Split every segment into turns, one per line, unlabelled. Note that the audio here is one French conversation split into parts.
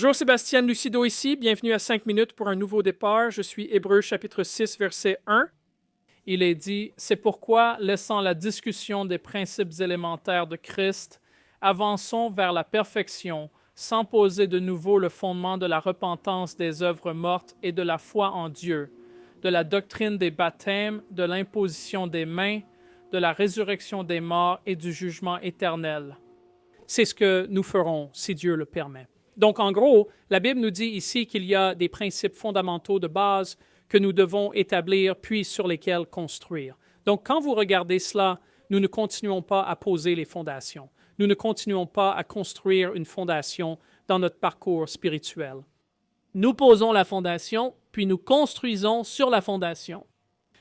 Bonjour, Sébastien Lucido ici. Bienvenue à 5 minutes pour un nouveau départ. Je suis Hébreux chapitre 6, verset 1. Il est dit, « C'est pourquoi, laissant la discussion des principes élémentaires de Christ, avançons vers la perfection, sans poser de nouveau le fondement de la repentance des œuvres mortes et de la foi en Dieu, de la doctrine des baptêmes, de l'imposition des mains, de la résurrection des morts et du jugement éternel. » C'est ce que nous ferons, si Dieu le permet. Donc, en gros, la Bible nous dit ici qu'il y a des principes fondamentaux de base que nous devons établir, puis sur lesquels construire. Donc, quand vous regardez cela, nous ne continuons pas à poser les fondations. Nous ne continuons pas à construire une fondation dans notre parcours spirituel. Nous posons la fondation, puis nous construisons sur la fondation.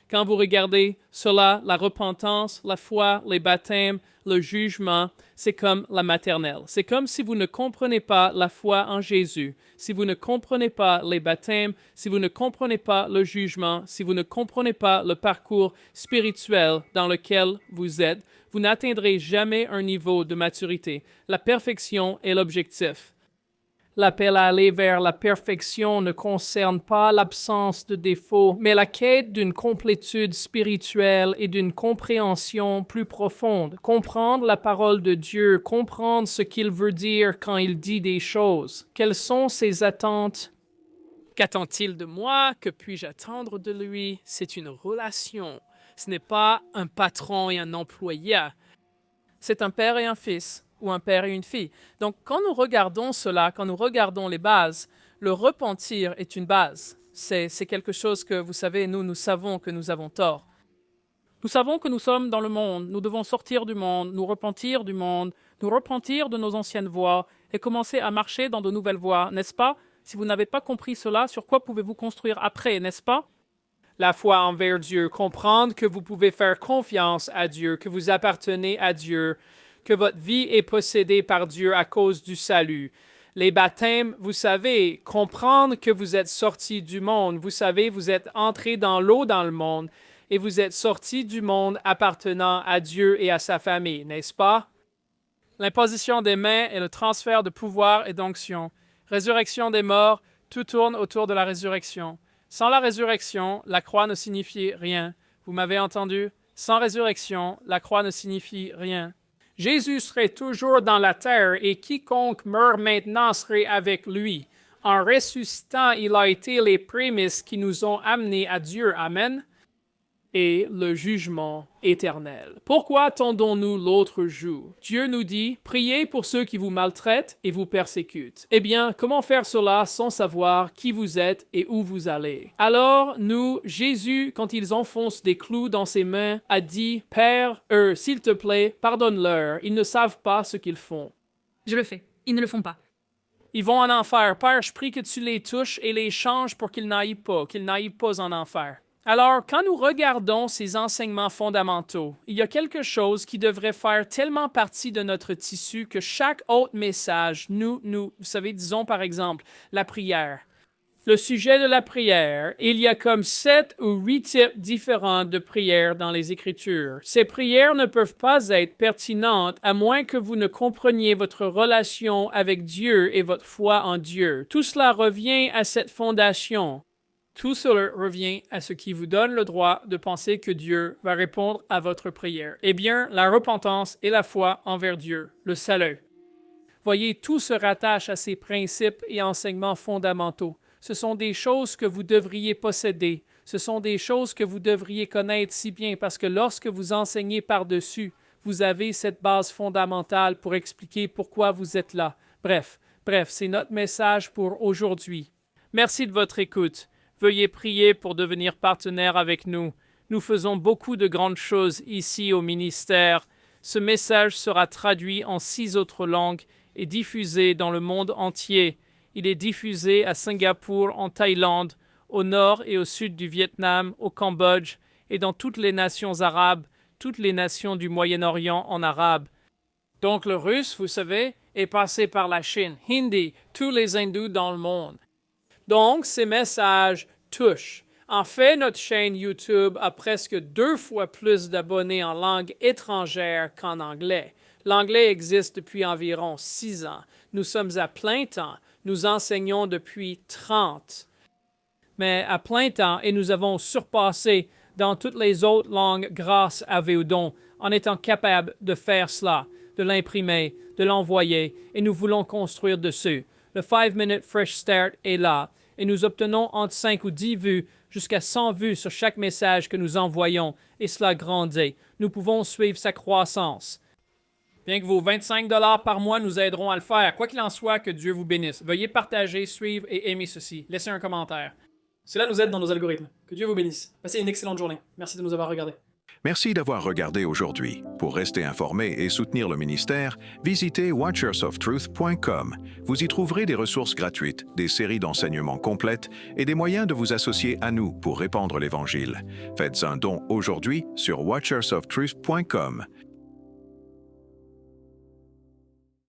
Quand vous regardez cela, la repentance, la foi, les baptêmes, le jugement, c'est comme la maternelle. C'est comme si vous ne comprenez pas la foi en Jésus, si vous ne comprenez pas les baptêmes, si vous ne comprenez pas le jugement, si vous ne comprenez pas le parcours spirituel dans lequel vous êtes, vous n'atteindrez jamais un niveau de maturité. La perfection est l'objectif. L'appel à aller vers la perfection ne concerne pas l'absence de défauts, mais la quête d'une complétude spirituelle et d'une compréhension plus profonde. Comprendre la parole de Dieu, comprendre ce qu'il veut dire quand il dit des choses. Quelles sont ses attentes? Qu'attend-il de moi? Que puis-je attendre de lui? C'est une relation. Ce n'est pas un patron et un employé. C'est un père et un fils, ou un père et une fille. Donc, quand nous regardons cela, quand nous regardons les bases, le repentir est une base. C'est quelque chose que, vous savez, nous savons que nous avons tort. Nous savons que nous sommes dans le monde, nous devons sortir du monde, nous repentir du monde, nous repentir de nos anciennes voies et commencer à marcher dans de nouvelles voies, n'est-ce pas? Si vous n'avez pas compris cela, sur quoi pouvez-vous construire après, n'est-ce pas? La foi envers Dieu, comprendre que vous pouvez faire confiance à Dieu, que vous appartenez à Dieu, que votre vie est possédée par Dieu à cause du salut. Les baptêmes, vous savez, comprendre que vous êtes sortis du monde. Vous savez, vous êtes entrés dans l'eau dans le monde et vous êtes sortis du monde appartenant à Dieu et à sa famille, n'est-ce pas? L'imposition des mains et le transfert de pouvoir et d'onction. Résurrection des morts, tout tourne autour de la résurrection. Sans la résurrection, la croix ne signifie rien. Vous m'avez entendu? Sans résurrection, la croix ne signifie rien. Jésus serait toujours dans la terre et quiconque meurt maintenant serait avec lui. En ressuscitant, il a été les prémices qui nous ont amenés à Dieu. Amen. Et le jugement éternel. Pourquoi attendons-nous l'autre jour? Dieu nous dit, priez pour ceux qui vous maltraitent et vous persécutent. Eh bien, comment faire cela sans savoir qui vous êtes et où vous allez? Alors, Jésus, quand ils enfoncent des clous dans ses mains, a dit, Père, s'il te plaît, pardonne-leur, ils ne savent pas ce qu'ils font.
Je le fais. Ils ne le font pas.
Ils vont en enfer. Père, je prie que tu les touches et les changes pour qu'ils n'aillent pas en enfer. Alors, quand nous regardons ces enseignements fondamentaux, il y a quelque chose qui devrait faire tellement partie de notre tissu que chaque autre message, vous savez, disons par exemple, la prière. Le sujet de la prière, il y a comme 7 ou 8 types différents de prières dans les Écritures. Ces prières ne peuvent pas être pertinentes à moins que vous ne compreniez votre relation avec Dieu et votre foi en Dieu. Tout cela revient à cette fondation. Tout cela revient à ce qui vous donne le droit de penser que Dieu va répondre à votre prière. Eh bien, la repentance et la foi envers Dieu, le salut. Voyez, tout se rattache à ces principes et enseignements fondamentaux. Ce sont des choses que vous devriez posséder. Ce sont des choses que vous devriez connaître si bien parce que lorsque vous enseignez par-dessus, vous avez cette base fondamentale pour expliquer pourquoi vous êtes là. Bref, c'est notre message pour aujourd'hui. Merci de votre écoute. Veuillez prier pour devenir partenaire avec nous. Nous faisons beaucoup de grandes choses ici au ministère. Ce message sera traduit en 6 autres langues et diffusé dans le monde entier. Il est diffusé à Singapour, en Thaïlande, au nord et au sud du Vietnam, au Cambodge et dans toutes les nations arabes, toutes les nations du Moyen-Orient en arabe. Donc le russe, vous savez, est passé par la Chine, hindi, tous les hindous dans le monde. Donc, ces messages touchent. En fait, notre chaîne YouTube a presque 2 fois plus d'abonnés en langue étrangère qu'en anglais. L'anglais existe depuis environ 6 ans. Nous sommes à plein temps. Nous enseignons depuis 30. Mais à plein temps, et nous avons surpassé dans toutes les autres langues grâce à vos dons, en étant capables de faire cela, de l'imprimer, de l'envoyer, et nous voulons construire dessus. Le 5-minute Fresh Start est là, et nous obtenons entre 5 ou 10 vues jusqu'à 100 vues sur chaque message que nous envoyons, et cela grandit. Nous pouvons suivre sa croissance. Bien que vos 25 $ par mois nous aideront à le faire, quoi qu'il en soit, que Dieu vous bénisse. Veuillez partager, suivre et aimer ceci. Laissez un commentaire. Cela nous aide dans nos algorithmes. Que Dieu vous bénisse. Passez une excellente journée. Merci de nous avoir regardés.
Merci d'avoir regardé aujourd'hui. Pour rester informé et soutenir le ministère, visitez watchersoftruth.com. Vous y trouverez des ressources gratuites, des séries d'enseignements complètes et des moyens de vous associer à nous pour répandre l'Évangile. Faites un don aujourd'hui sur watchersoftruth.com.